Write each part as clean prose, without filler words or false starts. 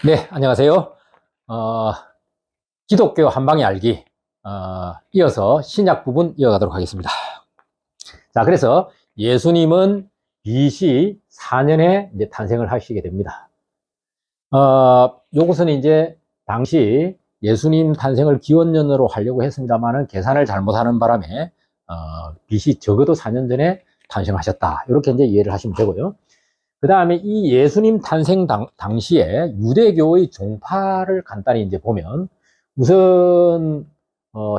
네, 안녕하세요. 어, 기독교 한방에 알기, 이어서 신약 부분 이어가도록 하겠습니다. 자, 그래서 예수님은 BC 4년에 이제 탄생을 하시게 됩니다. 요것은 이제 당시 예수님 탄생을 기원년으로 하려고 했습니다만은 계산을 잘못하는 바람에, BC 적어도 4년 전에 탄생하셨다. 이렇게 이제 이해를 하시면 되고요. 그 다음에 이 예수님 탄생 당시에 유대교의 종파를 간단히 이제 보면 우선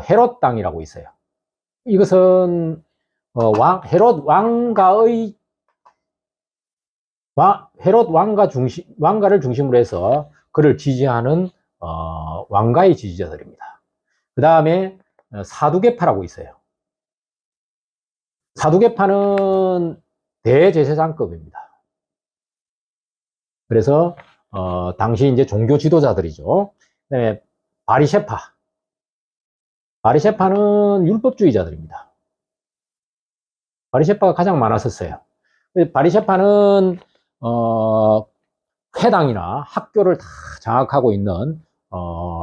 헤롯 당이라고 있어요. 이것은 헤롯 왕가의 헤롯 왕가를 중심으로 해서 그를 지지하는 왕가의 지지자들입니다. 그 다음에 사두개파라고 있어요. 사두개파는 대제사장급입니다. 그래서 당시 이제 종교 지도자들이죠. 네, 바리새파는 율법주의자들입니다. 바리새파가 가장 많았었어요. 바리새파는 회당이나 학교를 다 장악하고 있는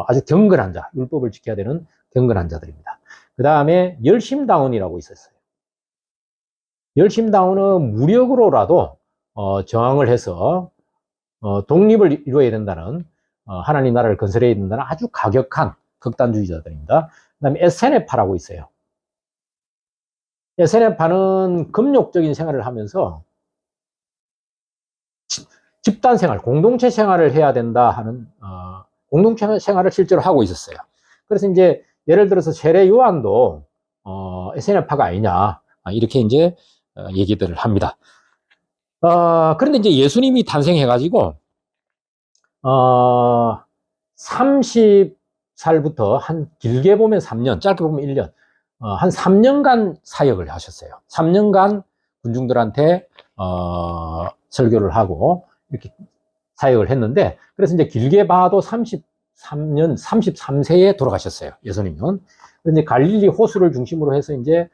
아주 경건한 자, 율법을 지켜야 되는 경건한 자들입니다. 그 다음에 열심당원이라고 있었어요. 열심당원은 무력으로라도 저항을 해서 독립을 이루어야 된다는, 하나님 나라를 건설해야 된다는 아주 가격한 극단주의자들입니다. 그 다음에 에세네파라고 있어요. 에세네파는 금욕적인 생활을 하면서 집단 생활, 공동체 생활을 해야 된다 하는, 공동체 생활을 실제로 하고 있었어요. 그래서 이제 예를 들어서 세례 요한도 에세네파가 아니냐, 이렇게 이제 얘기들을 합니다. 그런데 이제 예수님이 탄생해가지고 30살부터 한 길게 보면 3년, 짧게 보면 1년, 한 3년간 사역을 하셨어요. 3년간 군중들한테 설교를 하고 이렇게 사역을 했는데, 그래서 이제 길게 봐도 33년, 33세에 돌아가셨어요. 예수님은. 근데 갈릴리 호수를 중심으로 해서 이제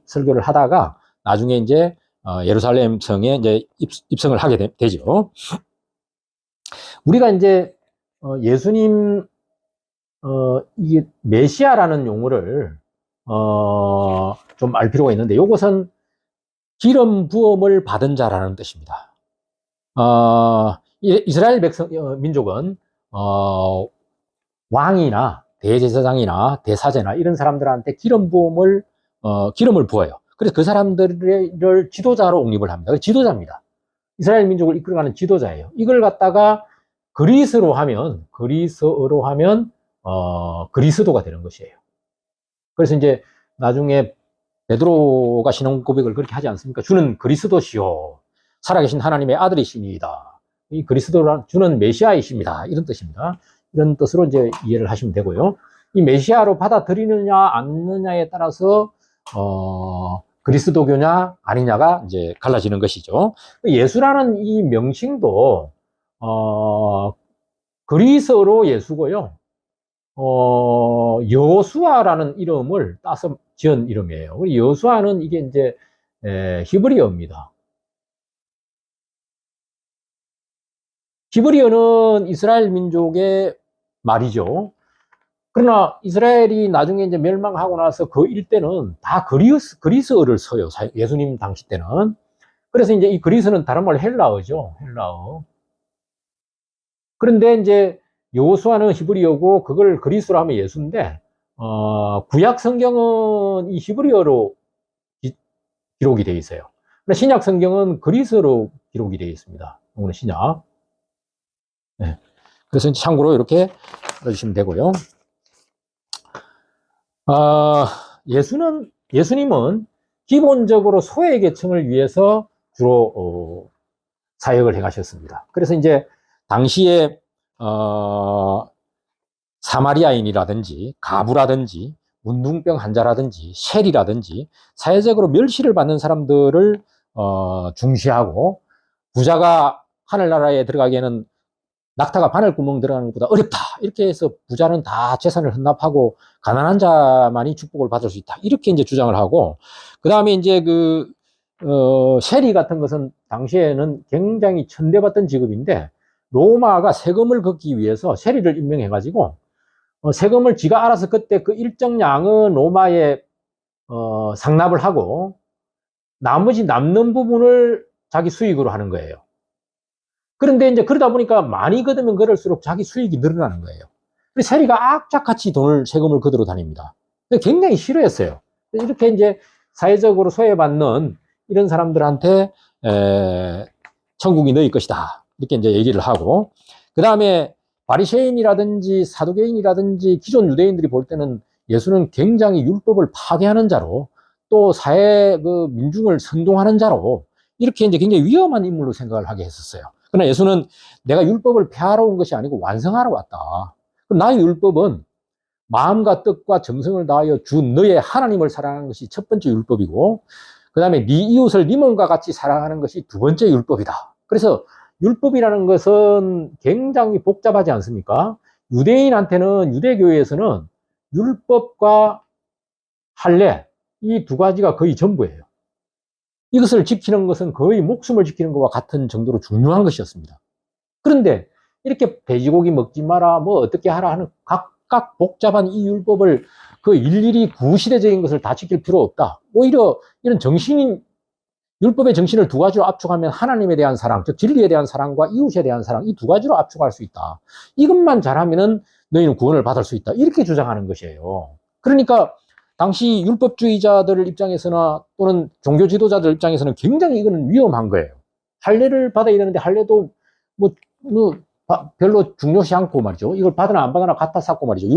설교를 하다가 나중에 이제 예루살렘 성에 이제 입성을 하게 되죠. 우리가 이제 예수님 이게 메시아라는 용어를 좀 알 필요가 있는데, 이것은 기름 부음을 받은 자라는 뜻입니다. 이스라엘 민족은 왕이나 대제사장이나 대사제나 이런 사람들한테 기름을 부어요. 그래서 그 사람들을 지도자로 옹립을 합니다. 지도자입니다. 이스라엘 민족을 이끌어가는 지도자예요. 이걸 갖다가 그리스어로 하면 그리스도가 되는 것이에요. 그래서 이제 나중에 베드로가 신앙 고백을 그렇게 하지 않습니까? 주는 그리스도시요, 살아계신 하나님의 아들이시니이다. 이 그리스도란 주는 메시아이십니다. 이런 뜻입니다. 이런 뜻으로 이제 이해를 하시면 되고요. 이 메시아로 받아들이느냐 않느냐에 따라서 그리스도교냐 아니냐가 이제 갈라지는 것이죠. 예수라는 이 명칭도 그리스어로 예수고요. 여수아라는 이름을 따서 지은 이름이에요. 여수아는 이게 이제 히브리어입니다. 히브리어는 이스라엘 민족의 말이죠. 그러나 이스라엘이 나중에 이제 멸망하고 나서 그 일대는 다 그리스어를 써요. 예수님 당시 때는. 그래서 이제 이 그리스는 다른 말 헬라어죠. 헬라어. 그런데 이제 여호수아는 히브리어고 그걸 그리스어로 하면 예수인데, 구약 성경은 이 히브리어로 기록이 되어 있어요. 신약 성경은 그리스어로 기록이 되어 있습니다. 오늘 신약. 네. 그래서 참고로 이렇게 알아주시면 되고요. 예수님은 기본적으로 소외 계층을 위해서 주로 사역을 행하셨습니다. 그래서 이제 당시에 사마리아인이라든지 가부라든지 문둥병 환자라든지 셀이라든지 사회적으로 멸시를 받는 사람들을 중시하고, 부자가 하늘나라에 들어가기에는 낙타가 바늘구멍 들어가는 것보다 어렵다, 이렇게 해서 부자는 다 재산을 헌납하고 가난한 자만이 축복을 받을 수 있다, 이렇게 이제 주장을 하고, 그 다음에 이제 셀이 같은 것은 당시에는 굉장히 천대받던 직업인데, 로마가 세금을 걷기 위해서 세리를 임명해가지고 세금을 지가 알아서 그때 그 일정량은 로마에 상납을 하고 나머지 남는 부분을 자기 수익으로 하는 거예요. 그런데 이제 그러다 보니까 많이 걷으면 그럴수록 자기 수익이 늘어나는 거예요. 그래서 세리가 악착같이 세금을 걷으러 다닙니다. 굉장히 싫어했어요. 이렇게 이제 사회적으로 소외받는 이런 사람들한테 천국이 너희 것이다. 이렇게 이제 얘기를 하고, 그 다음에 바리새인이라든지 사두개인이라든지 기존 유대인들이 볼 때는 예수는 굉장히 율법을 파괴하는 자로, 또 사회 그 민중을 선동하는 자로 이렇게 이제 굉장히 위험한 인물로 생각을 하게 했었어요. 그러나 예수는 내가 율법을 폐하러 온 것이 아니고 완성하러 왔다. 그럼 나의 율법은 마음과 뜻과 정성을 다하여 주 너의 하나님을 사랑하는 것이 첫 번째 율법이고, 그 다음에 네 이웃을 네 몸과 같이 사랑하는 것이 두 번째 율법이다. 그래서 율법이라는 것은 굉장히 복잡하지 않습니까? 유대인한테는, 유대교회에서는 율법과 할례, 이 두 가지가 거의 전부예요. 이것을 지키는 것은 거의 목숨을 지키는 것과 같은 정도로 중요한 것이었습니다. 그런데 이렇게 돼지고기 먹지 마라, 뭐 어떻게 하라 하는 각각 복잡한 이 율법을 그 일일이 구시대적인 것을 다 지킬 필요 없다. 오히려 이런 율법의 정신을 두 가지로 압축하면 하나님에 대한 사랑, 즉 진리에 대한 사랑과 이웃에 대한 사랑, 이 두 가지로 압축할 수 있다. 이것만 잘하면은 너희는 구원을 받을 수 있다. 이렇게 주장하는 것이에요. 그러니까 당시 율법주의자들 입장에서나 또는 종교 지도자들 입장에서는 굉장히 이거는 위험한 거예요. 할례를 받아야 되는데 할례도 뭐, 별로 중요시 않고 말이죠. 이걸 받으나 안 받으나 갖다 쌓고 말이죠.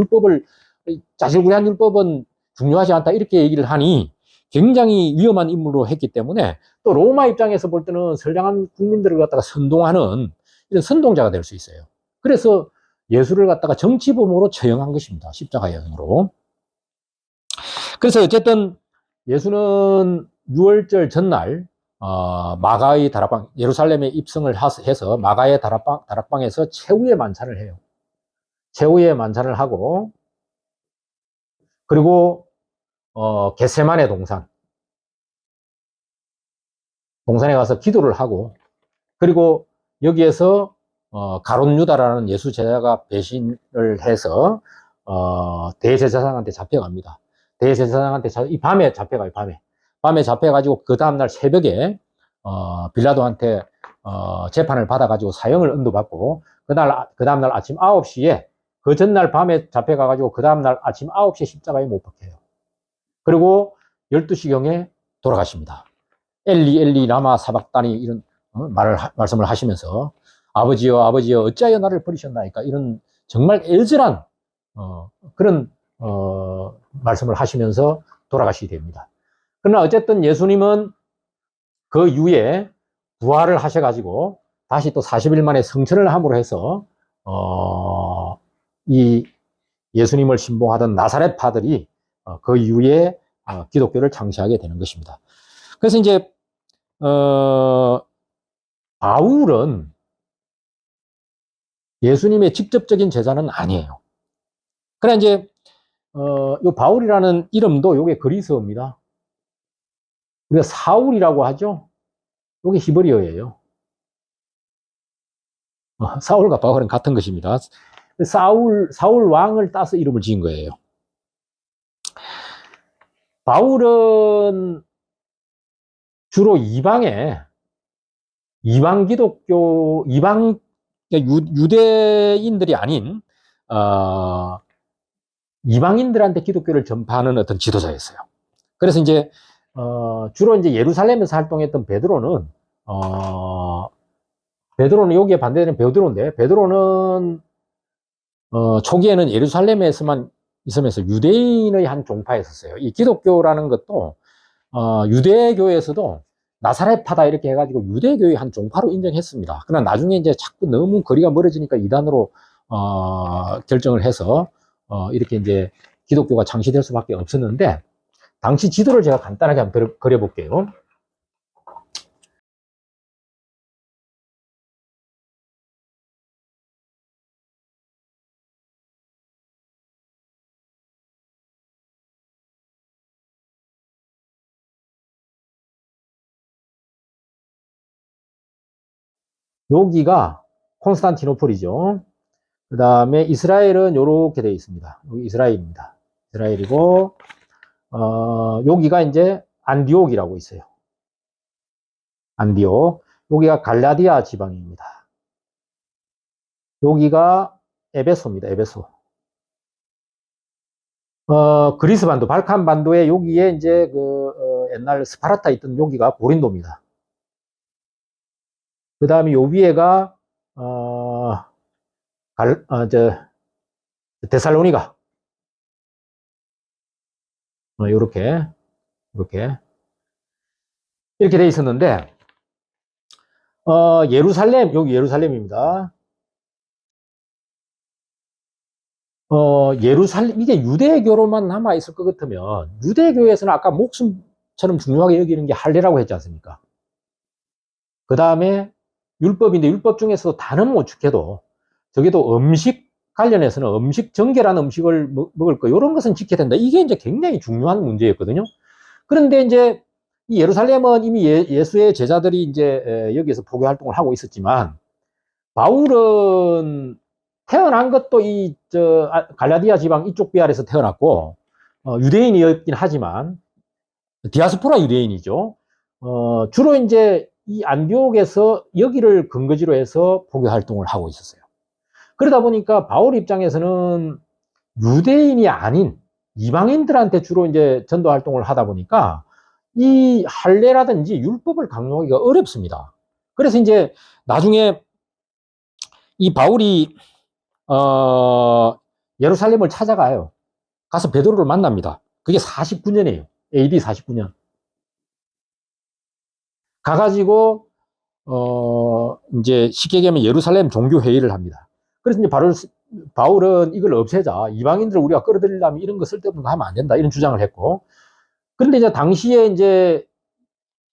자질구레한 율법은 중요하지 않다. 이렇게 얘기를 하니 굉장히 위험한 인물로 했기 때문에 또 로마 입장에서 볼 때는 선량한 국민들을 갖다가 선동하는 이런 선동자가 될 수 있어요. 그래서 예수를 갖다가 정치범으로 처형한 것입니다. 십자가형으로. 그래서 어쨌든 예수는 6월절 전날 마가의 다락방, 예루살렘에 입성을 해서 마가의 다락방에서 최후의 만찬을 해요. 최후의 만찬을 하고, 그리고 겟세마네 동산에 가서 기도를 하고, 그리고 여기에서 가룟 유다라는 예수 제자가 배신을 해서 대제사장한테 잡혀갑니다. 대제사장한테 이 밤에 잡혀가요. 밤에 잡혀가지고 그 다음날 새벽에 빌라도한테 재판을 받아가지고 사형을 언도받고, 그 다음날 아침 9시에, 그 전날 밤에 잡혀가가지고 그 다음날 아침 9시에 십자가에 못 박혀요. 그리고 12시경에 돌아가십니다. 엘리 엘리 라마 사박다니 이런 말씀을 하시면서 아버지여 아버지여 어찌하여 나를 버리셨나이까, 이런 정말 애절한 그런 말씀을 하시면서 돌아가시게 됩니다. 그러나 어쨌든 예수님은 그 이후에 부활을 하셔가지고 다시 또 40일 만에 성천을 함으로 해서 이 예수님을 신봉하던 나사렛파들이 그 이후에 기독교를 창시하게 되는 것입니다. 그래서 이제 바울은 예수님의 직접적인 제자는 아니에요. 그래 이제 요 바울이라는 이름도 요게 그리스어입니다. 우리가 사울이라고 하죠. 요게 히브리어예요. 사울과 바울은 같은 것입니다. 사울 왕을 따서 이름을 지은 거예요. 바울은 주로 이방 기독교, 유대인들이 아닌 이방인들한테 기독교를 전파하는 어떤 지도자였어요. 그래서 이제 주로 이제 예루살렘에서 활동했던 베드로는 여기에 반대되는 베드로인데, 베드로는 초기에는 예루살렘에서만 있으면서 유대인의 한 종파였었어요. 이 기독교라는 것도 유대교에서도 나사렛파다 이렇게 해가지고 유대교의 한 종파로 인정했습니다. 그러나 나중에 이제 자꾸 너무 거리가 멀어지니까 이단으로 결정을 해서 이렇게 이제 기독교가 창시될 수밖에 없었는데, 당시 지도를 제가 간단하게 한번 그려볼게요. 여기가 콘스탄티노플이죠. 그 다음에 이스라엘은 이렇게 되어 있습니다. 여기 이스라엘입니다. 이스라엘이고, 여기가 이제 안디옥이라고 있어요. 안디옥. 여기가 갈라디아 지방입니다. 여기가 에베소입니다. 에베소. 그리스 반도, 발칸 반도에 여기에 이제 옛날 스파르타 있던 여기가 고린도입니다. 그 다음에 요 위에가, 데살로니가. 요렇게, 이렇게. 이렇게 돼 있었는데, 예루살렘, 여기 예루살렘입니다. 예루살렘, 이게 유대교로만 남아있을 것 같으면, 유대교에서는 아까 목숨처럼 중요하게 여기는 게 할례라고 했지 않습니까? 그 다음에 율법인데, 율법 중에서도 다는 못 지켜도, 저기도 음식 관련해서는 음식, 정결한 음식을 먹을 거, 이런 것은 지켜야 된다. 이게 이제 굉장히 중요한 문제였거든요. 그런데 이제, 이 예루살렘은 이미 예수의 제자들이 이제 여기에서 포교 활동을 하고 있었지만, 바울은 태어난 것도 갈라디아 지방 이쪽 비알에서 태어났고, 유대인이었긴 하지만, 디아스포라 유대인이죠. 주로 이제 이 안디옥에서 여기를 근거지로 해서 포교 활동을 하고 있었어요. 그러다 보니까 바울 입장에서는 유대인이 아닌 이방인들한테 주로 이제 전도 활동을 하다 보니까 이 할례라든지 율법을 강요하기가 어렵습니다. 그래서 이제 나중에 이 바울이 예루살렘을 찾아가요. 가서 베드로를 만납니다. 그게 49년이에요. AD 49년. 가가지고 이제 쉽게 얘기하면 예루살렘 종교 회의를 합니다. 그래서 이제 바울은 이걸 없애자. 이방인들을 우리가 끌어들이려면 이런 거 쓸데없는 거 하면 안 된다. 이런 주장을 했고. 그런데 이제 당시에 이제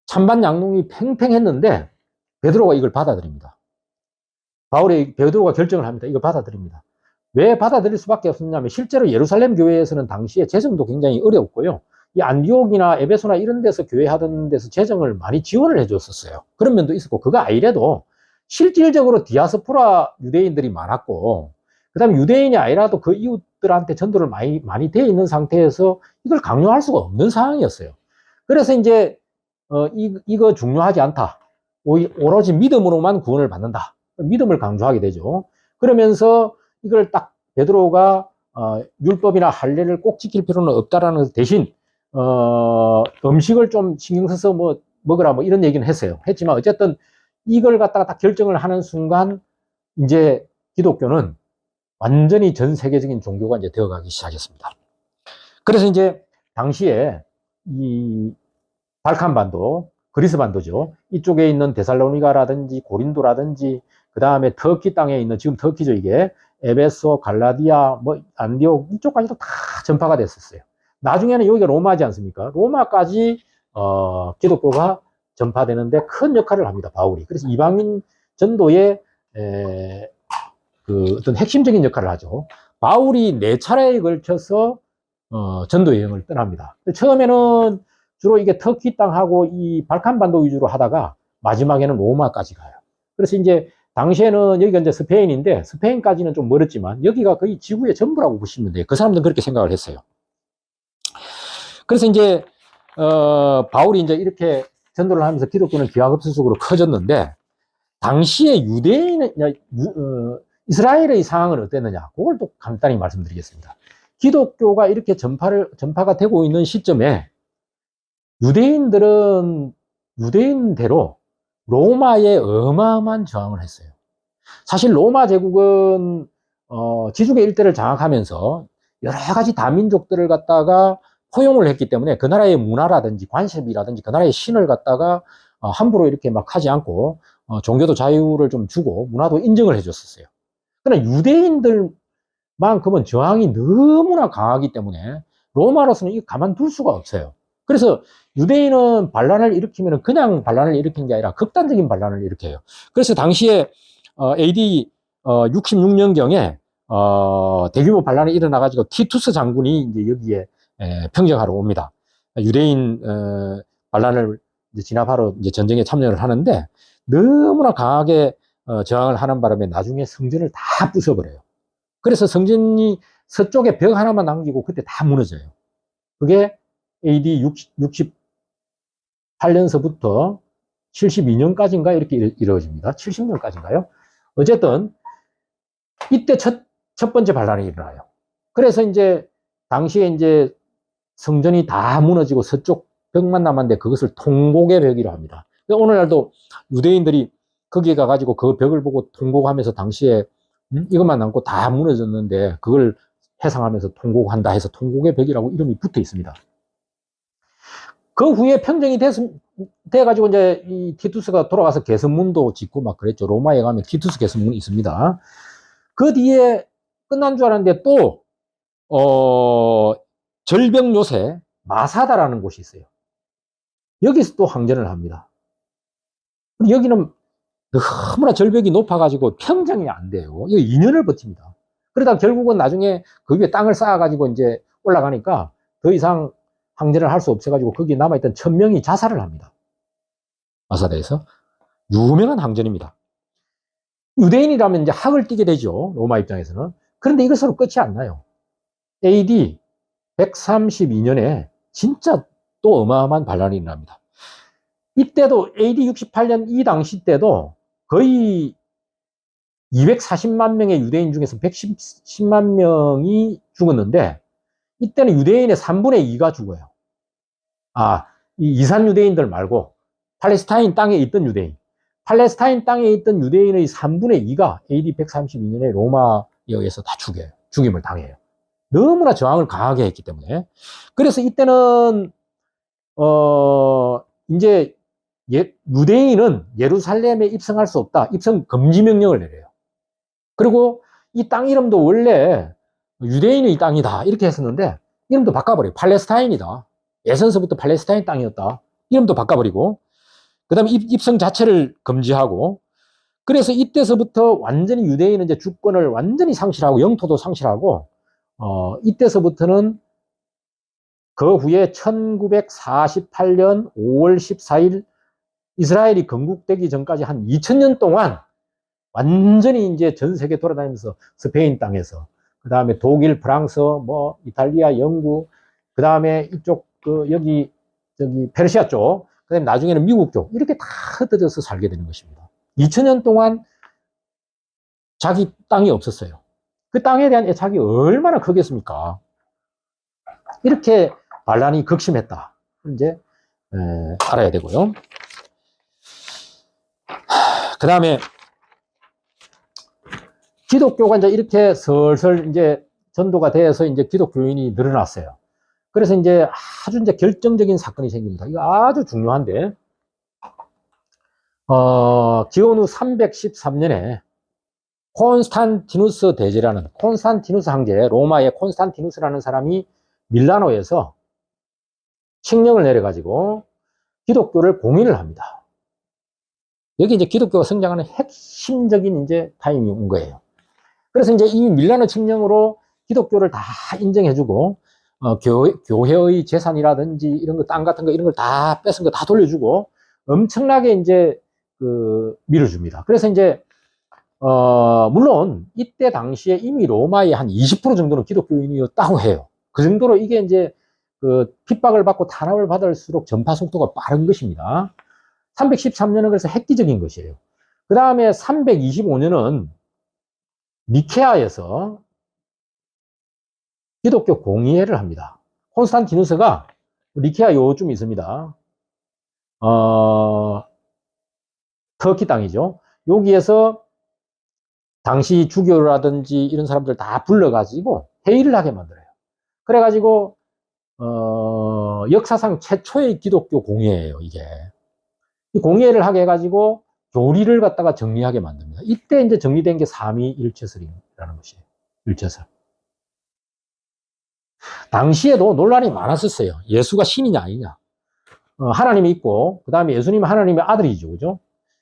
찬반 양론이 팽팽했는데 베드로가 이걸 받아들입니다. 베드로가 결정을 합니다. 이걸 받아들입니다. 왜 받아들일 수밖에 없었냐면 실제로 예루살렘 교회에서는 당시에 재정도 굉장히 어려웠고요. 이 안디옥이나 에베소나 이런 데서 교회하던 데서 재정을 많이 지원을 해줬었어요. 그런 면도 있었고, 그거 아니래도 실질적으로 디아스포라 유대인들이 많았고, 그 다음에 유대인이 아니라도 그 이웃들한테 전도를 많이 돼 있는 상태에서 이걸 강요할 수가 없는 상황이었어요. 그래서 이제 이거 중요하지 않다. 오로지 믿음으로만 구원을 받는다. 믿음을 강조하게 되죠. 그러면서 이걸 딱 베드로가 율법이나 할례를 꼭 지킬 필요는 없다라는 대신 음식을 좀 신경 써서 먹으라 이런 얘기는 했어요. 했지만 어쨌든 이걸 갖다가 딱 결정을 하는 순간 이제 기독교는 완전히 전 세계적인 종교가 이제 되어가기 시작했습니다. 그래서 이제 당시에 이 발칸 반도, 그리스 반도죠. 이쪽에 있는 데살로니가라든지 고린도라든지 그 다음에 터키 땅에 있는, 지금 터키죠 이게, 에베소, 갈라디아, 안디옥 이쪽까지도 다 전파가 됐었어요. 나중에는 여기가 로마지 않습니까? 로마까지 기독교가 전파되는데 큰 역할을 합니다. 바울이. 그래서 이방인 전도의 그 어떤 핵심적인 역할을 하죠. 바울이 4차례에 걸쳐서 전도 여행을 떠납니다. 처음에는 주로 이게 터키 땅하고 이 발칸반도 위주로 하다가 마지막에는 로마까지 가요. 그래서 이제 당시에는 여기가 이제 스페인인데 스페인까지는 좀 멀었지만 여기가 거의 지구의 전부라고 보시면 돼요. 그 사람들은 그렇게 생각을 했어요. 그래서 이제 바울이 이제 이렇게 전도를 하면서 기독교는 기하급수적으로 커졌는데 당시에 이스라엘의 상황은 어땠느냐? 그걸 또 간단히 말씀드리겠습니다. 기독교가 이렇게 전파가 되고 있는 시점에 유대인들은 유대인대로 로마에 어마어마한 저항을 했어요. 사실 로마 제국은 지중해 일대를 장악하면서 여러 가지 다민족들을 갖다가 포용을 했기 때문에 그 나라의 문화라든지 관습이라든지 그 나라의 신을 갖다가 함부로 이렇게 막 하지 않고 종교도 자유를 좀 주고 문화도 인정을 해줬었어요. 그러나 유대인들만큼은 저항이 너무나 강하기 때문에 로마로서는 이거 가만둘 수가 없어요. 그래서 유대인은 반란을 일으키면 그냥 반란을 일으킨 게 아니라 극단적인 반란을 일으켜요. 그래서 당시에 AD 66년경에 대규모 반란이 일어나가지고 티투스 장군이 이제 여기에 평정하러 옵니다. 유대인 반란을 이제 진압하러 이제 전쟁에 참여를 하는데 너무나 강하게 저항을 하는 바람에 나중에 성전을 다 부숴버려요. 그래서 성전이 서쪽에 벽 하나만 남기고 그때 다 무너져요. 그게 AD 68년서부터 72년까지인가 이렇게 이루어집니다. 70년까지인가요? 어쨌든 이때 첫 번째 반란이 일어나요. 그래서 이제 당시에 이제 성전이 다 무너지고 서쪽 벽만 남았는데 그것을 통곡의 벽이라고 합니다. 오늘날도 유대인들이 거기에 가가지고 그 벽을 보고 통곡하면서 당시에 이것만 남고 다 무너졌는데 그걸 해상하면서 통곡한다 해서 통곡의 벽이라고 이름이 붙어 있습니다. 그 후에 평정이 돼가지고 이제 이 티투스가 돌아가서 개선문도 짓고 막 그랬죠. 로마에 가면 티투스 개선문이 있습니다. 그 뒤에 끝난 줄 알았는데 또, 절벽 요새 마사다라는 곳이 있어요. 여기서 또 항전을 합니다. 여기는 너무나 절벽이 높아가지고 평정이 안 돼요. 이거 2년을 버팁니다. 그러다 결국은 나중에 그 위에 땅을 쌓아가지고 이제 올라가니까 더 이상 항전을 할 수 없어가지고 거기 남아있던 1000명이 자살을 합니다. 마사다에서. 유명한 항전입니다. 유대인이라면 이제 학을 띠게 되죠. 로마 입장에서는. 그런데 이것으로 끝이 안 나요. AD 132년에 진짜 또 어마어마한 반란이 일어납니다. 이때도 AD 68년 이 당시 때도 거의 240만 명의 유대인 중에서 110만 명이 죽었는데 이때는 유대인의 3분의 2가 죽어요. 이 이산 유대인들 말고 팔레스타인 땅에 있던 유대인. 팔레스타인 땅에 있던 유대인의 3분의 2가 AD 132년에 로마에 의해서 다 죽여요. 죽임을 당해요. 너무나 저항을 강하게 했기 때문에. 그래서 이때는, 이제 유대인은 예루살렘에 입성할 수 없다. 입성 금지 명령을 내려요. 그리고 이 땅 이름도 원래 유대인의 땅이다. 이렇게 했었는데, 이름도 바꿔버려요. 팔레스타인이다. 예선서부터 팔레스타인 땅이었다. 이름도 바꿔버리고, 그 다음에 입성 자체를 금지하고, 그래서 이때서부터 완전히 유대인은 이제 주권을 완전히 상실하고, 영토도 상실하고, 이때서부터는 그 후에 1948년 5월 14일 이스라엘이 건국되기 전까지 한 2000년 동안 완전히 이제 전 세계 돌아다니면서 스페인 땅에서, 그 다음에 독일, 프랑스, 뭐, 이탈리아, 영국, 그 다음에 이쪽, 저기, 페르시아 쪽, 그 다음에 나중에는 미국 쪽, 이렇게 다 흩어져서 살게 되는 것입니다. 2000년 동안 자기 땅이 없었어요. 그 땅에 대한 애착이 얼마나 크겠습니까? 이렇게 반란이 극심했다. 이제, 알아야 되고요. 그 다음에, 기독교가 이제 이렇게 슬슬 이제 전도가 돼서 이제 기독교인이 늘어났어요. 그래서 이제 아주 이제 결정적인 사건이 생깁니다. 이거 아주 중요한데, 기원 후 313년에 콘스탄티누스 대제라는, 콘스탄티누스 황제, 로마의 콘스탄티누스라는 사람이 밀라노에서 칙령을 내려가지고 기독교를 봉인을 합니다. 여기 이제 기독교가 성장하는 핵심적인 이제 타임이 온 거예요. 그래서 이제 이 밀라노 칙령으로 기독교를 다 인정해주고, 교회의 재산이라든지 이런 거, 땅 같은 거, 이런 걸 다 뺏은 거 다 돌려주고, 엄청나게 이제, 밀어줍니다. 그래서 이제, 물론, 이때 당시에 이미 로마의 한 20% 정도는 기독교인이었다고 해요. 그 정도로 이게 이제, 핍박을 받고 탄압을 받을수록 전파 속도가 빠른 것입니다. 313년은 그래서 획기적인 것이에요. 그 다음에 325년은 니케아에서 기독교 공의회를 합니다. 콘스탄티누스가 니케아 요쯤 있습니다. 터키 땅이죠. 여기에서 당시 주교라든지 이런 사람들 다 불러가지고 회의를 하게 만들어요. 그래가지고 역사상 최초의 기독교 공의회예요, 이게. 이 공의회를 하게 해가지고 교리를 갖다가 정리하게 만듭니다. 이때 이제 정리된 게 삼위일체설이라는 것이에요. 일체설. 당시에도 논란이 많았었어요. 예수가 신이냐 아니냐. 하나님이 있고, 그 다음에 예수님은 하나님의 아들이죠. 그죠?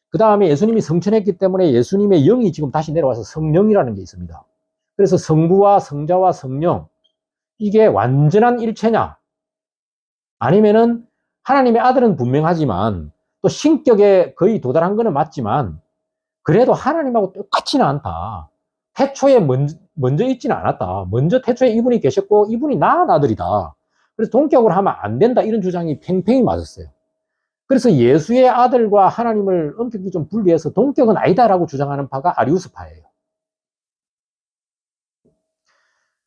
그 다음에 예수님이 성천했기 때문에 예수님의 영이 지금 다시 내려와서 성령이라는 게 있습니다. 그래서 성부와 성자와 성령, 이게 완전한 일체냐? 아니면은 하나님의 아들은 분명하지만 또 신격에 거의 도달한 거는 맞지만 그래도 하나님하고 똑같지는 않다. 태초에 먼저 있지는 않았다. 먼저 태초에 이분이 계셨고 이분이 낳은 아들이다. 그래서 동격을 하면 안 된다. 이런 주장이 팽팽히 맞았어요. 그래서 예수의 아들과 하나님을 엄격히 좀 분리해서 동격은 아니다라고 주장하는 파가 아리우스파예요.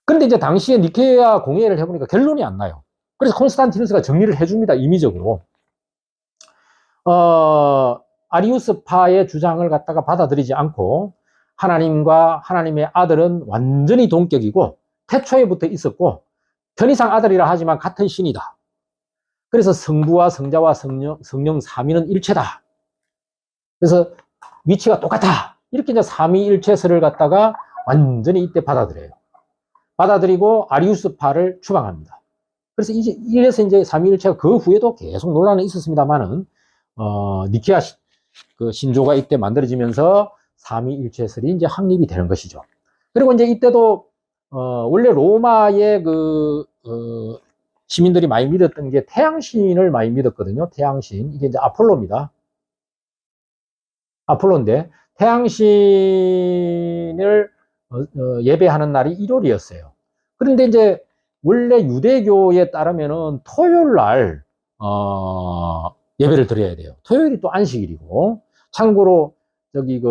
그런데 이제 당시에 니케아 공회를 해보니까 결론이 안 나요. 그래서 콘스탄티누스가 정리를 해줍니다. 임의적으로. 아리우스파의 주장을 갖다가 받아들이지 않고 하나님과 하나님의 아들은 완전히 동격이고 태초에부터 있었고 편이상 아들이라 하지만 같은 신이다. 그래서 성부와 성자와 성령 삼위는 일체다. 그래서 위치가 똑같다. 이렇게 이제 삼위일체설을 갖다가 완전히 이때 받아들여요. 받아들이고 아리우스파를 추방합니다. 그래서 이래서 이제 삼위일체가 그 후에도 계속 논란은 있었습니다만은 니케아 그 신조가 이때 만들어지면서 삼위일체설이 이제 확립이 되는 것이죠. 그리고 이제 이때도 원래 로마의 시민들이 많이 믿었던 게 태양신을 많이 믿었거든요. 태양신. 이게 이제 아폴로입니다. 아폴로인데 태양신을 예배하는 날이 일요일이었어요. 그런데 이제 원래 유대교에 따르면은 토요일 날 예배를 드려야 돼요. 토요일이 또 안식일이고, 참고로 저기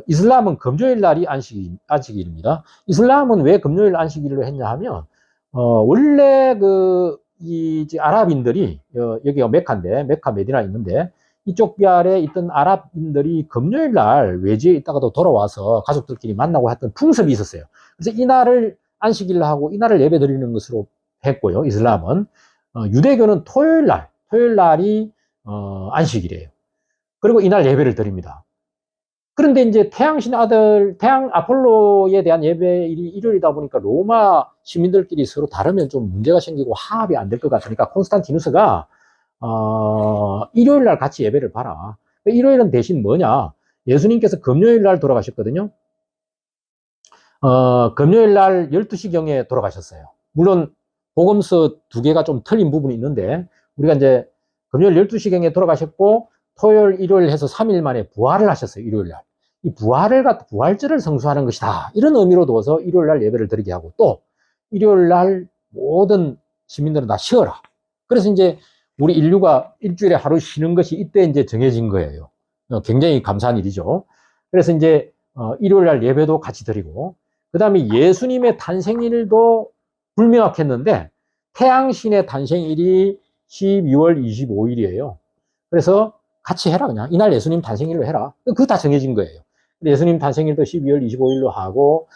이슬람은 금요일 날이 안식일입니다. 이슬람은 왜 금요일 안식일로 했냐 하면 원래 이 아랍인들이 여기가 메카인데 메카 메디나 있는데 이쪽 비알에 있던 아랍인들이 금요일 날 외지에 있다가도 돌아와서 가족들끼리 만나고 했던 풍습이 있었어요. 그래서 이날을 안식일로 하고 이날을 예배 드리는 것으로 했고요. 이슬람은 유대교는 토요일 날이 안식일이에요. 그리고 이날 예배를 드립니다. 그런데 이제 태양신 아들, 태양 아폴로에 대한 예배일이 일요일이다 보니까 로마 시민들끼리 서로 다르면 좀 문제가 생기고 화합이 안 될 것 같으니까 콘스탄티누스가 일요일 날 같이 예배를 봐라. 일요일은 대신 뭐냐? 예수님께서 금요일 날 돌아가셨거든요. 금요일 날 12시경에 돌아가셨어요. 물론 복음서 두 개가 좀 틀린 부분이 있는데 우리가 이제 금요일 12시경에 돌아가셨고 토요일, 일요일 해서 3일 만에 부활을 하셨어요. 일요일 날. 이 부활절을 성수하는 것이다. 이런 의미로 둬서 일요일 날 예배를 드리게 하고 또 일요일 날 모든 시민들은 다 쉬어라. 그래서 이제 우리 인류가 일주일에 하루 쉬는 것이 이때 이제 정해진 거예요. 굉장히 감사한 일이죠. 그래서 이제 일요일 날 예배도 같이 드리고 그 다음에 예수님의 탄생일도 불명확했는데 태양신의 탄생일이 12월 25일이에요. 그래서 같이 해라 그냥. 이날 예수님 탄생일로 해라. 그거 다 정해진 거예요. 예수님 탄생일도 12월 25일로 하고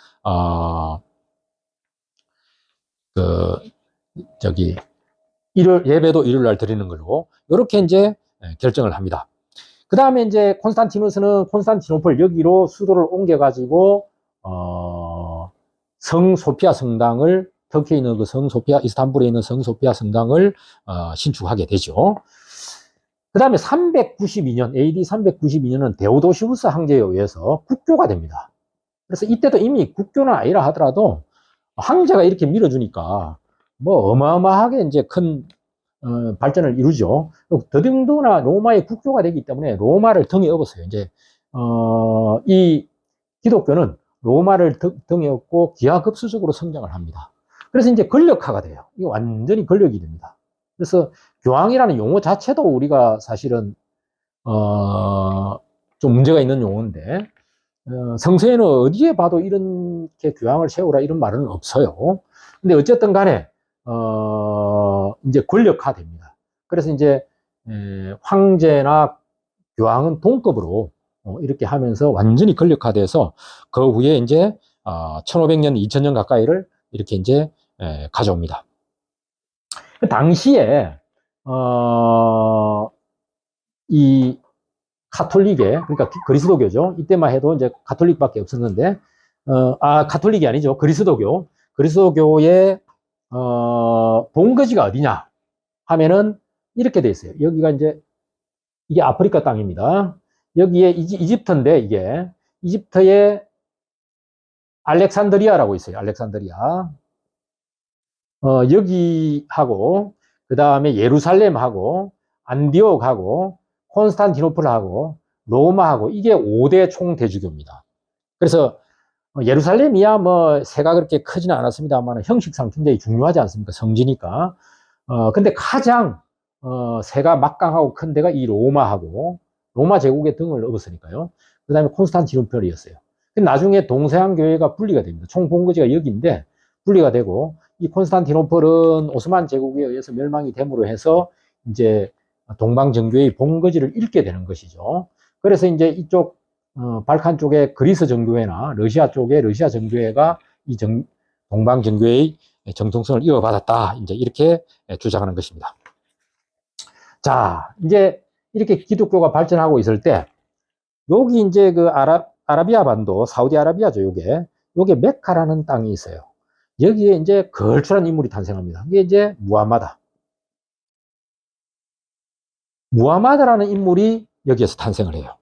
예배도 일요일 날 드리는 걸로 이렇게 이제 결정을 합니다. 그 다음에 이제 콘스탄티누스는 콘스탄티노플 여기로 수도를 옮겨가지고 성 소피아 성당을 터키에 있는 그 성 소피아, 이스탄불에 있는 성 소피아 성당을 신축하게 되죠. 그 다음에 392년, AD 392년은 데오도시우스 황제에 의해서 국교가 됩니다. 그래서 이때도 이미 국교는 아니라 하더라도 황제가 이렇게 밀어주니까 뭐 어마어마하게 이제 큰 발전을 이루죠. 더더군다나 로마의 국교가 되기 때문에 로마를 등에 업었어요. 이제 이 기독교는 로마를 등에 업고 기하급수적으로 성장을 합니다. 그래서 이제 권력화가 돼요. 이게 완전히 권력이 됩니다. 그래서 교황이라는 용어 자체도 우리가 사실은 좀 문제가 있는 용어인데 성서에는 어디에 봐도 이렇게 교황을 세우라 이런 말은 없어요. 근데 어쨌든 간에 이제 권력화됩니다. 그래서 이제 황제나 교황은 동급으로 이렇게 하면서 완전히 권력화돼서 그 후에 이제 1500년, 2000년 가까이를 이렇게 이제 가져옵니다. 그 당시에 이 카톨릭에 그러니까 그리스도교죠. 이때만 해도 이제 가톨릭밖에 없었는데 가톨릭이 아니죠. 그리스도교의 본거지가 어디냐 하면은 이렇게 돼 있어요. 여기가 이제 이게 아프리카 땅입니다. 여기에 이집트인데 이게 이집트의 알렉산드리아라고 있어요. 알렉산드리아. 여기하고 그 다음에 예루살렘하고 안디옥하고 콘스탄티노플하고 로마하고 이게 5대 총대주교입니다. 그래서 예루살렘이야 뭐 세가 그렇게 크지는 않았습니다만 형식상 굉장히 중요하지 않습니까? 성지니까. 근데 가장 세가 막강하고 큰 데가 이 로마하고 로마 제국의 등을 업었으니까요. 그 다음에 콘스탄티노플이었어요. 나중에 동서양 교회가 분리가 됩니다. 총 본거지가 여기인데 분리가 되고 이 콘스탄티노플은 오스만 제국에 의해서 멸망이 됨으로 해서 이제 동방 정교의 본거지를 잃게 되는 것이죠. 그래서 이제 이쪽 발칸 쪽에 그리스 정교회나 러시아 쪽에 러시아 정교회가 이 동방 정교회의 정통성을 이어받았다. 이제 이렇게 주장하는 것입니다. 자, 이제 이렇게 기독교가 발전하고 있을 때 여기 이제 그 아라비아 반도, 사우디아라비아죠. 요게 메카라는 땅이 있어요. 여기에 이제 걸출한 인물이 탄생합니다. 이게 이제 무하마드라는 인물이 여기에서 탄생을 해요.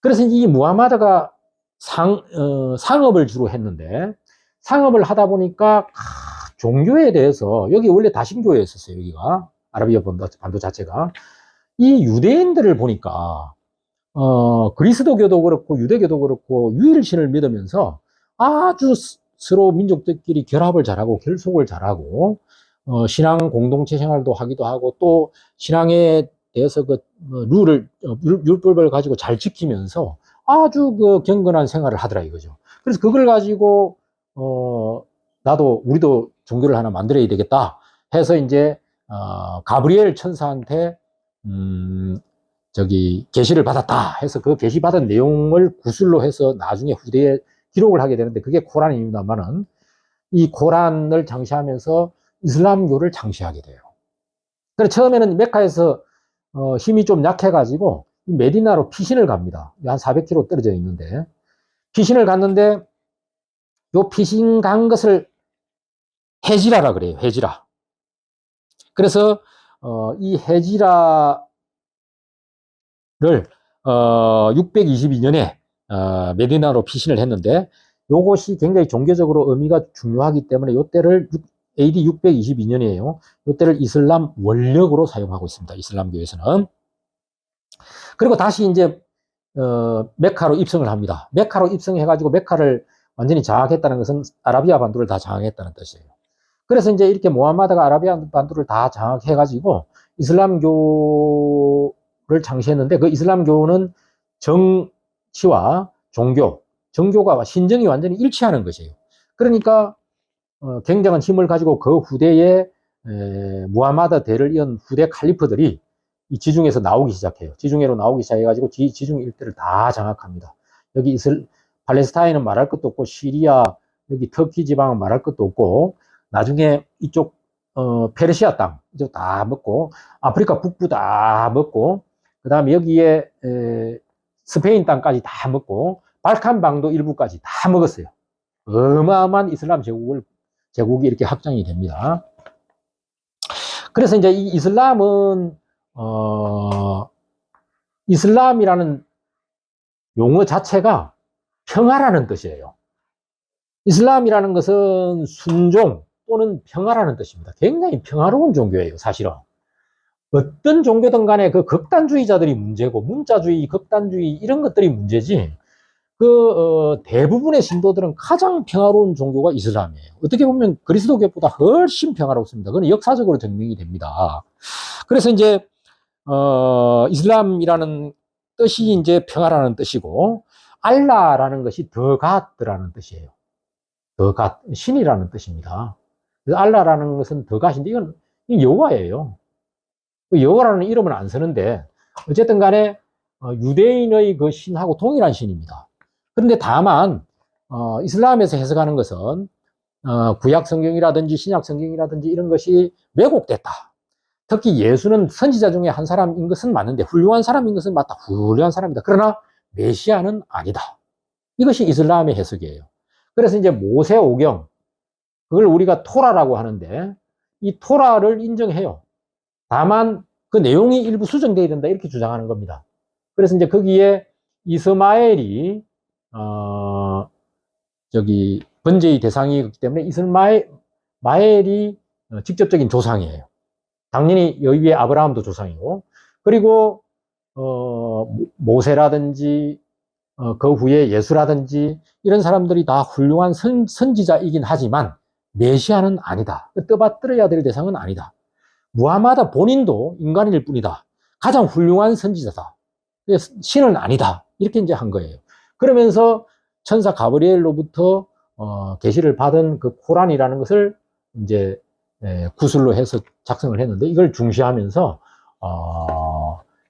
그래서 이 무하마드가 상업을 주로 했는데 상업을 하다 보니까 종교에 대해서 여기 원래 다신교회였었어요. 여기가 아라비아 반도 자체가 이 유대인들을 보니까 그리스도교도 그렇고 유대교도 그렇고 유일신을 믿으면서 아주 서로 민족들끼리 결합을 잘하고 결속을 잘하고 신앙 공동체 생활도 하기도 하고 또 신앙에 대해서 그 율법을 가지고 잘 지키면서 아주 그 경건한 생활을 하더라 이거죠. 그래서 그걸 가지고 우리도 종교를 하나 만들어야 되겠다 해서 이제 가브리엘 천사한테 계시를 받았다 해서 그 계시 받은 내용을 구술로 해서 나중에 후대에 기록을 하게 되는데 그게 코란입니다만은 이 코란을 창시하면서 이슬람교를 창시하게 돼요. 그래서 처음에는 메카에서 힘이 좀 약해가지고 메디나로 피신을 갑니다. 한 400km 떨어져 있는데 피신을 갔는데 요 피신 간 것을 헤지라라 그래요. 헤지라. 그래서 이 헤지라를 622년에 메디나로 피신을 했는데 요것이 굉장히 종교적으로 의미가 중요하기 때문에 요때를 AD 622년이에요. 요때를 이슬람 원력으로 사용하고 있습니다. 이슬람교에서는. 그리고 다시 이제 메카로 입성을 합니다. 메카로 입성해가지고 메카를 완전히 장악했다는 것은 아라비아 반도를 다 장악했다는 뜻이에요. 그래서 이제 이렇게 모하마드가 아라비아 반도를 다 장악해가지고 이슬람교를 창시했는데 그 이슬람교는 정치와 정교가 신정이 완전히 일치하는 것이에요. 그러니까 굉장한 힘을 가지고 그 후대에 무하마드 대를 이은 후대 칼리프들이 이 지중해에서 나오기 시작해요. 지중해로 나오기 시작해가지고 지중 일대를 다 장악합니다. 여기 팔레스타인은 말할 것도 없고 시리아, 여기 터키 지방은 말할 것도 없고 나중에 이쪽 페르시아 땅 이쪽 다 먹고 아프리카 북부 다 먹고 그 다음에 여기에 스페인 땅까지 다 먹고 발칸 방도 일부까지 다 먹었어요. 어마어마한 이슬람 제국이 이렇게 확장이 됩니다. 그래서 이제 이 이슬람은 이슬람이라는 용어 자체가 평화라는 뜻이에요. 이슬람이라는 것은 순종 또는 평화라는 뜻입니다. 굉장히 평화로운 종교예요, 사실은. 어떤 종교든 간에 그 극단주의자들이 문제고, 문자주의, 극단주의, 이런 것들이 문제지, 대부분의 신도들은 가장 평화로운 종교가 이슬람이에요. 어떻게 보면 그리스도교보다 훨씬 평화롭습니다. 그건 역사적으로 증명이 됩니다. 그래서 이제, 이슬람이라는 뜻이 이제 평화라는 뜻이고, 알라라는 것이 더갓라는 뜻이에요. 더갓, 신이라는 뜻입니다. 그래서 알라라는 것은 더갓인데, 이건 여호와예요. 여호와라는 이름은 안 쓰는데, 어쨌든 간에, 유대인의 그 신하고 동일한 신입니다. 그런데 다만, 이슬람에서 해석하는 것은, 구약 성경이라든지 신약 성경이라든지 이런 것이 왜곡됐다. 특히 예수는 선지자 중에 한 사람인 것은 맞는데, 훌륭한 사람인 것은 맞다. 훌륭한 사람이다. 그러나, 메시아는 아니다. 이것이 이슬람의 해석이에요. 그래서 이제 모세오경, 그걸 우리가 토라라고 하는데, 이 토라를 인정해요. 다만, 그 내용이 일부 수정되어야 된다. 이렇게 주장하는 겁니다. 그래서 이제 거기에 이스마엘이, 번제의 대상이기 때문에 이스마엘이 직접적인 조상이에요. 당연히 여기에 아브라함도 조상이고, 그리고, 모세라든지, 그 후에 예수라든지, 이런 사람들이 다 훌륭한 선지자이긴 하지만, 메시아는 아니다. 떠받들어야 될 대상은 아니다. 무하마드 본인도 인간일 뿐이다. 가장 훌륭한 선지자다. 신은 아니다. 이렇게 이제 한 거예요. 그러면서 천사 가브리엘로부터 계시를 받은 그 코란이라는 것을 이제 구술로 해서 작성을 했는데, 이걸 중시하면서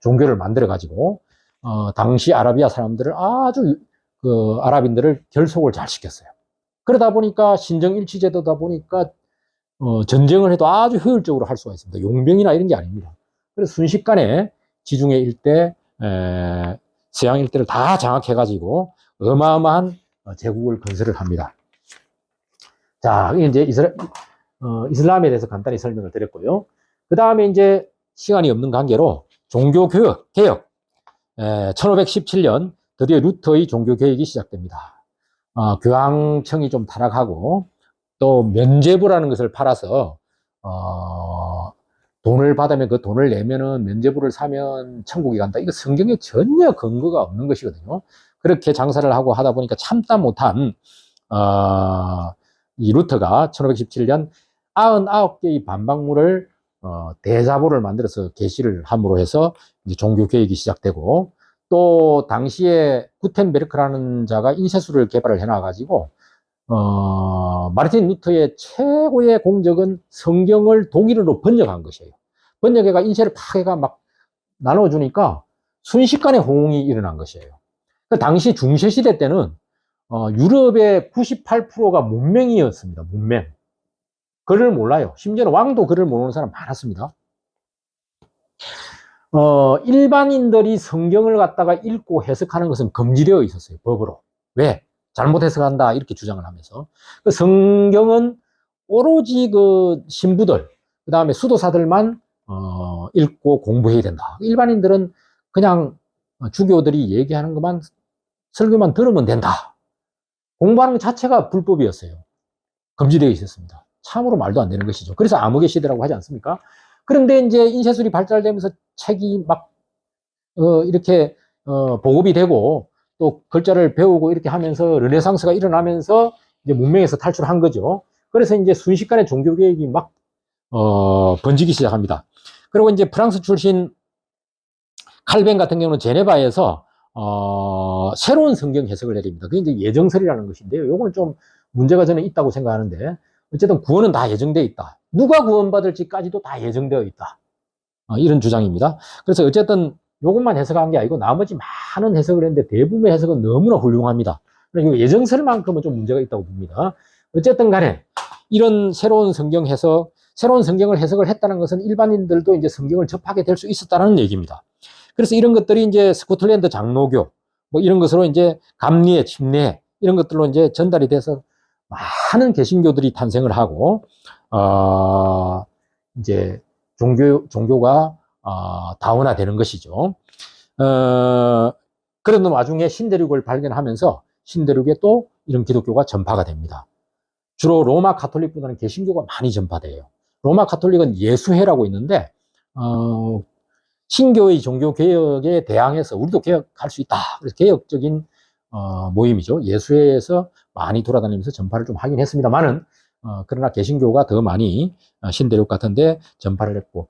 종교를 만들어 가지고 당시 아라비아 사람들을 아주 그 아랍인들을 결속을 잘 시켰어요. 그러다 보니까 신정일치 제도다 보니까 전쟁을 해도 아주 효율적으로 할 수가 있습니다. 용병이나 이런 게 아닙니다. 그래서 순식간에 지중해 일대, 서양 일대를 다 장악해가지고 어마어마한 제국을 건설을 합니다. 자, 이제 이슬람에 대해서 간단히 설명을 드렸고요. 그 다음에 이제 시간이 없는 관계로 종교개혁, 1517년 드디어 루터의 종교개혁이 시작됩니다. 교황청이 좀 타락하고 또 면죄부라는 것을 팔아서 돈을 받으면 그 돈을 내면은 면죄부를 사면 천국에 간다. 이거 성경에 전혀 근거가 없는 것이거든요. 그렇게 장사를 하고 하다 보니까 참다 못한 이 루터가 1517년 99개의 반박문을 대자보를 만들어서 게시를 함으로 해서 이제 종교 개혁이 시작되고, 또 당시에 구텐베르크라는 자가 인쇄술을 개발을 해놔가지고 마르틴 루터의 최고의 공적은 성경을 독일어로 번역한 것이에요. 번역해가 인쇄를 팍 해가 막 나눠주니까 순식간에 호응이 일어난 것이에요. 그 당시 중세시대 때는 유럽의 98%가 문맹이었습니다. 문맹. 글을 몰라요. 심지어는 왕도 글을 모르는 사람 많았습니다. 일반인들이 성경을 갖다가 읽고 해석하는 것은 금지되어 있었어요. 법으로. 왜? 잘못 해석한다. 이렇게 주장을 하면서. 그 성경은 오로지 그 신부들, 그 다음에 수도사들만 읽고 공부해야 된다. 일반인들은 그냥 주교들이 얘기하는 것만, 설교만 들으면 된다. 공부하는 것 자체가 불법이었어요. 금지되어 있었습니다. 참으로 말도 안 되는 것이죠. 그래서 암흑의 시대라고 하지 않습니까? 그런데 이제 인쇄술이 발달되면서 책이 막 이렇게 보급이 되고 또 글자를 배우고 이렇게 하면서 르네상스가 일어나면서 이제 문명에서 탈출한 거죠. 그래서 이제 순식간에 종교개혁이 막 번지기 시작합니다. 그리고 이제 프랑스 출신 칼뱅 같은 경우는 제네바에서 새로운 성경 해석을 내립니다. 그게 이제 예정설이라는 것인데요. 이거는 좀 문제가 저는 있다고 생각하는데, 어쨌든 구원은 다 예정되어 있다. 누가 구원받을지까지도 다 예정되어 있다. 이런 주장입니다. 그래서 어쨌든 이것만 해석한 게 아니고 나머지 많은 해석을 했는데 대부분의 해석은 너무나 훌륭합니다. 예정설만큼은 좀 문제가 있다고 봅니다. 어쨌든 간에 이런 새로운 성경 해석, 새로운 성경을 해석을 했다는 것은 일반인들도 이제 성경을 접하게 될 수 있었다는 얘기입니다. 그래서 이런 것들이 이제 스코틀랜드 장로교, 뭐 이런 것으로 이제 감리회, 침례, 이런 것들로 이제 전달이 돼서 많은 개신교들이 탄생을 하고, 이제 종교가 다원화되는 것이죠. 그런 와중에 신대륙을 발견하면서 신대륙에 또 이런 기독교가 전파가 됩니다. 주로 로마 가톨릭보다는 개신교가 많이 전파돼요. 로마 가톨릭은 예수회라고 있는데 신교의 종교 개혁에 대항해서 우리도 개혁할 수 있다. 그래서 개혁적인 모임이죠. 예수회에서 많이 돌아다니면서 전파를 좀 하긴 했습니다만은 그러나 개신교가 더 많이 신대륙 같은데 전파를 했고,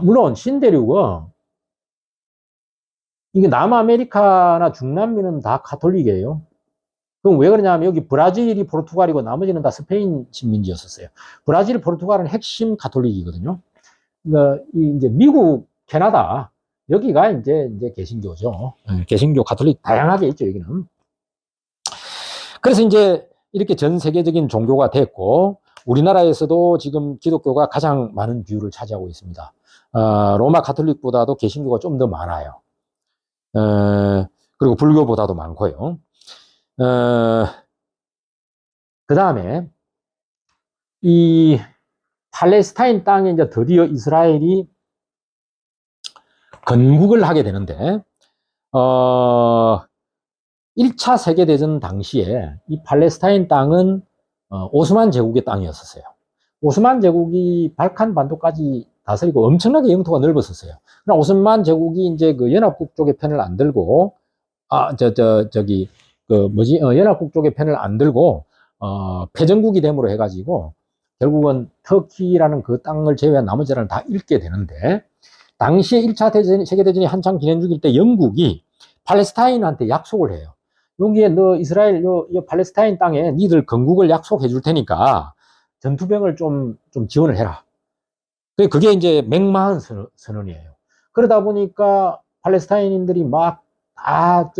물론 신대륙은 이게 남아메리카나 중남미는 다 가톨릭이에요. 그럼 왜 그러냐면 여기 브라질이 포르투갈이고 나머지는 다 스페인 식민지였었어요. 브라질, 포르투갈은 핵심 가톨릭이거든요. 그러니까 이제 미국, 캐나다 여기가 이제 개신교죠. 개신교, 가톨릭 다양하게 있죠 여기는. 그래서 이제 이렇게 전 세계적인 종교가 됐고 우리나라에서도 지금 기독교가 가장 많은 비율을 차지하고 있습니다. 로마 가톨릭보다도 개신교가 좀 더 많아요. 그리고 불교보다도 많고요. 그 다음에 이 팔레스타인 땅에 이제 드디어 이스라엘이 건국을 하게 되는데 1차 세계대전 당시에 이 팔레스타인 땅은 오스만 제국의 땅이었었어요. 오스만 제국이 발칸 반도까지 다스리고 엄청나게 영토가 넓었었어요. 그러나 오스만 제국이 이제 그 연합국 쪽의 편을 안 들고, 연합국 쪽의 편을 안 들고, 패전국이 됨으로 해가지고, 결국은 터키라는 그 땅을 제외한 나머지 나라를 다 잃게 되는데, 당시에 1차 세계대전이 한창 진행 중일 때 영국이 팔레스타인한테 약속을 해요. 여기에 너 이스라엘, 요 팔레스타인 땅에 니들 건국을 약속해 줄 테니까 전투병을 좀 지원을 해라. 그게 이제 맹마한 선언이에요. 그러다 보니까 팔레스타인인들이 막 다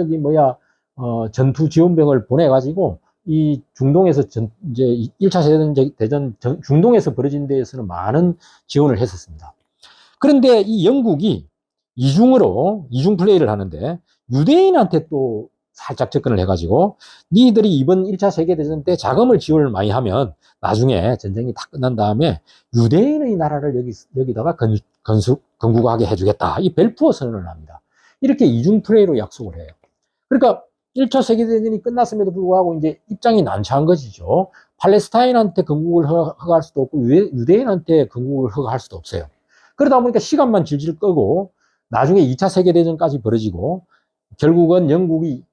전투 지원병을 보내가지고 이 중동에서 이제 1차 세계대전 중동에서 벌어진 데에서는 많은 지원을 했었습니다. 그런데 이 영국이 이중 플레이를 하는데 유대인한테 또 살짝 접근을 해가지고 니들이 이번 1차 세계대전 때 자금을 지원을 많이 하면 나중에 전쟁이 다 끝난 다음에 유대인의 나라를 여기다가 건국하게 해주겠다. 이 벨푸어 선언을 합니다. 이렇게 이중 플레이로 약속을 해요. 그러니까 1차 세계대전이 끝났음에도 불구하고 이제 입장이 난처한 것이죠. 팔레스타인한테 건국을 허가할 수도 없고 유대인한테 건국을 허가할 수도 없어요. 그러다 보니까 시간만 질질 끄고 나중에 2차 세계대전까지 벌어지고 결국은 영국이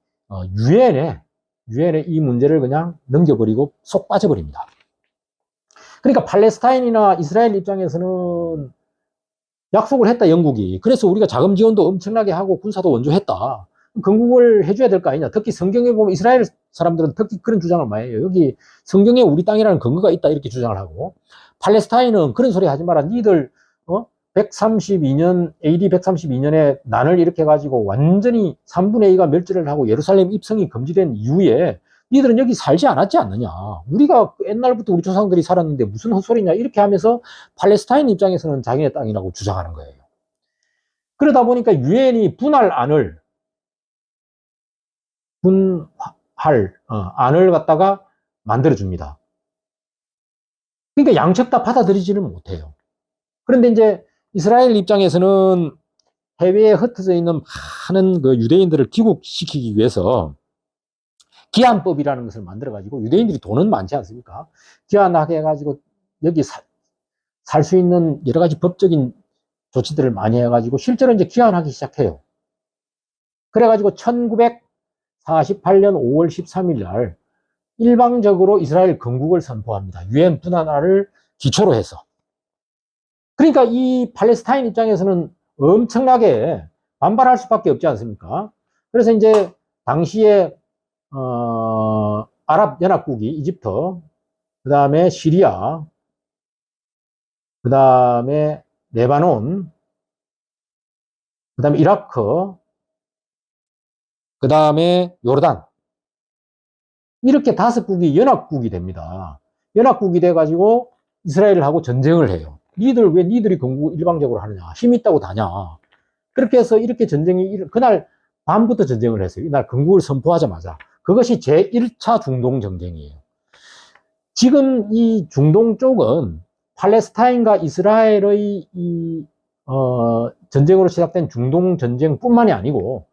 유엔에 이 문제를 그냥 넘겨버리고 쏙 빠져버립니다. 그러니까 팔레스타인이나 이스라엘 입장에서는 약속을 했다, 영국이. 그래서 우리가 자금 지원도 엄청나게 하고 군사도 원조했다. 건국을 해줘야 될 거 아니냐. 특히 성경에 보면 이스라엘 사람들은 특히 그런 주장을 많이 해요. 여기 성경에 우리 땅이라는 근거가 있다, 이렇게 주장을 하고. 팔레스타인은 그런 소리 하지 마라. 니들 132년, AD 132년에 난을 일으켜가지고 완전히 3분의 2가 멸절을 하고 예루살렘 입성이 금지된 이후에 니들은 여기 살지 않았지 않느냐. 우리가 옛날부터 우리 조상들이 살았는데 무슨 헛소리냐. 이렇게 하면서 팔레스타인 입장에서는 자기네 땅이라고 주장하는 거예요. 그러다 보니까 유엔이 안을 갖다가 만들어줍니다. 그러니까 양측 다 받아들이지는 못해요. 그런데 이제 이스라엘 입장에서는 해외에 흩어져 있는 많은 그 유대인들을 귀국시키기 위해서 기한법이라는 것을 만들어가지고, 유대인들이 돈은 많지 않습니까? 기한하게 해가지고 여기 살 수 있는 여러 가지 법적인 조치들을 많이 해가지고 실제로 이제 기한하기 시작해요. 그래가지고 1948년 5월 13일 날 일방적으로 이스라엘 건국을 선포합니다. 유엔 분화를 기초로 해서. 그러니까 이 팔레스타인 입장에서는 엄청나게 반발할 수밖에 없지 않습니까? 그래서 이제 당시에 아랍 연합국이 이집트, 그 다음에 시리아, 그 다음에 레바논, 그 다음에 이라크, 그 다음에 요르단, 이렇게 5국이 연합국이 됩니다. 연합국이 돼가지고 이스라엘을 하고 전쟁을 해요. 왜 니들이 건국 일방적으로 하느냐. 힘 있다고 다냐. 그렇게 해서 이렇게 그날 밤부터 전쟁을 했어요. 이날 건국을 선포하자마자. 그것이 제1차 중동 전쟁이에요. 지금 이 중동 쪽은 팔레스타인과 이스라엘의 전쟁으로 시작된 중동 전쟁뿐만이 아니고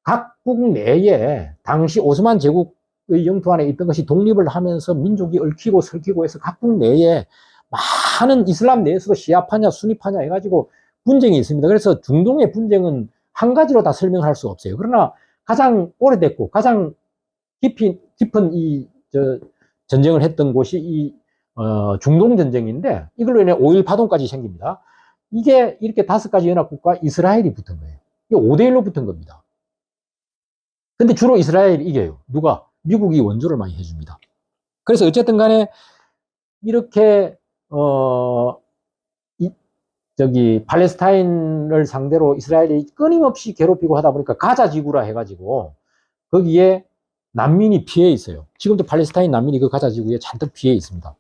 각국 내에 당시 오스만 제국의 영토 안에 있던 것이 독립을 하면서 민족이 얽히고 설키고 해서 각국 내에 많은 이슬람 내에서도 시아파냐 수니파냐 해가지고 분쟁이 있습니다. 그래서 중동의 분쟁은 한 가지로 다 설명할 수가 없어요. 그러나 가장 오래됐고 가장 깊은 전쟁을 했던 곳이 중동 전쟁인데, 이걸로 인해 5.1 파동까지 생깁니다. 이게 이렇게 5가지 연합국과 이스라엘이 붙은 거예요. 이게 5대1로 붙은 겁니다. 근데 주로 이스라엘이 이겨요. 누가? 미국이 원조를 많이 해줍니다. 그래서 어쨌든 간에 이렇게 팔레스타인을 상대로 이스라엘이 끊임없이 괴롭히고 하다 보니까 가자 지구라 해가지고 거기에 난민이 피해 있어요. 지금도 팔레스타인 난민이 그 가자 지구에 잔뜩 피해 있습니다.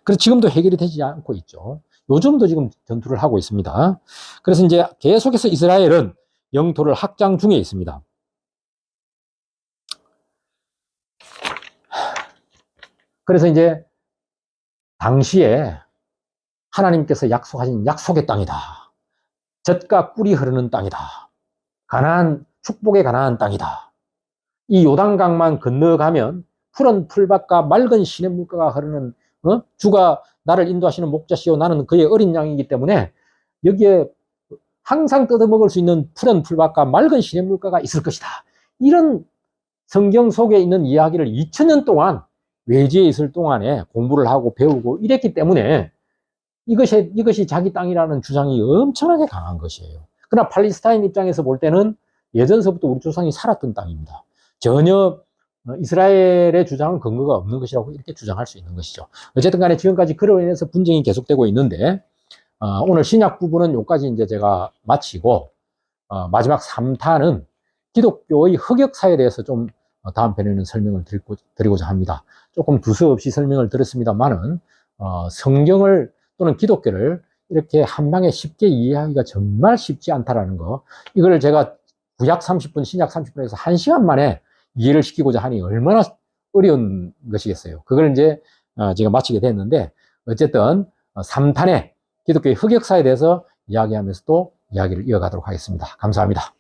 그래서 지금도 해결이 되지 않고 있죠. 요즘도 지금 전투를 하고 있습니다. 그래서 이제 계속해서 이스라엘은 영토를 확장 중에 있습니다. 그래서 이제 당시에 하나님께서 약속하신 약속의 땅이다. 젖과 꿀이 흐르는 땅이다. 축복의 가나안 땅이다. 이 요단강만 건너가면 푸른 풀밭과 맑은 시냇물가가 흐르는 주가 나를 인도하시는 목자시요 나는 그의 어린 양이기 때문에 여기에 항상 뜯어먹을 수 있는 푸른 풀밭과 맑은 시냇물가가 있을 것이다. 이런 성경 속에 있는 이야기를 2000년 동안 외지에 있을 동안에 공부를 하고 배우고 이랬기 때문에 이것이 자기 땅이라는 주장이 엄청나게 강한 것이에요. 그러나 팔레스타인 입장에서 볼 때는 예전서부터 우리 조상이 살았던 땅입니다. 전혀 이스라엘의 주장은 근거가 없는 것이라고 이렇게 주장할 수 있는 것이죠. 어쨌든 간에 지금까지 그로 인해서 분쟁이 계속되고 있는데, 오늘 신약 부분은 여기까지 이제 제가 마치고, 마지막 3탄은 기독교의 흑역사에 대해서 좀 다음 편에는 설명을 드리고자 합니다. 조금 두서없이 설명을 드렸습니다만은, 성경을 또는 기독교를 이렇게 한 방에 쉽게 이해하기가 정말 쉽지 않다라는 거. 이걸 제가 구약 30분, 신약 30분에서 1시간 만에 이해를 시키고자 하니 얼마나 어려운 것이겠어요. 그걸 이제 제가 마치게 됐는데, 어쨌든 3탄에 기독교의 흑역사에 대해서 이야기하면서 또 이야기를 이어가도록 하겠습니다. 감사합니다.